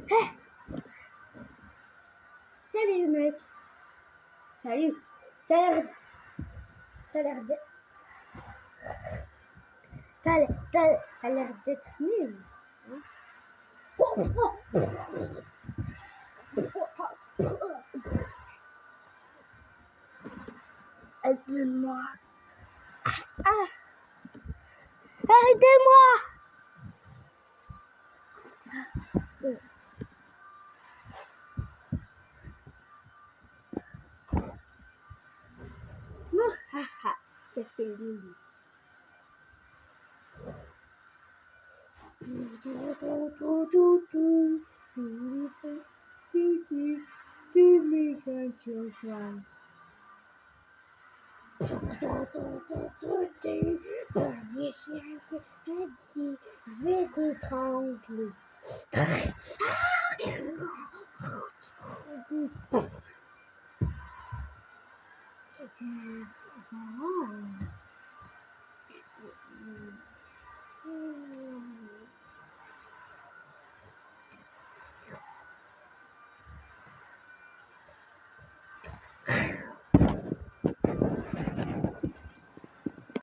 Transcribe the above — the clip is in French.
Hey, salut mec. Salut. T'as l'air d'être... T'as l'air d'être nul. Hein? Aide-moi. Ah, aidez-moi. Qu'est-ce que je dis? Dernier chien qui a dit, je vais t'étrangler.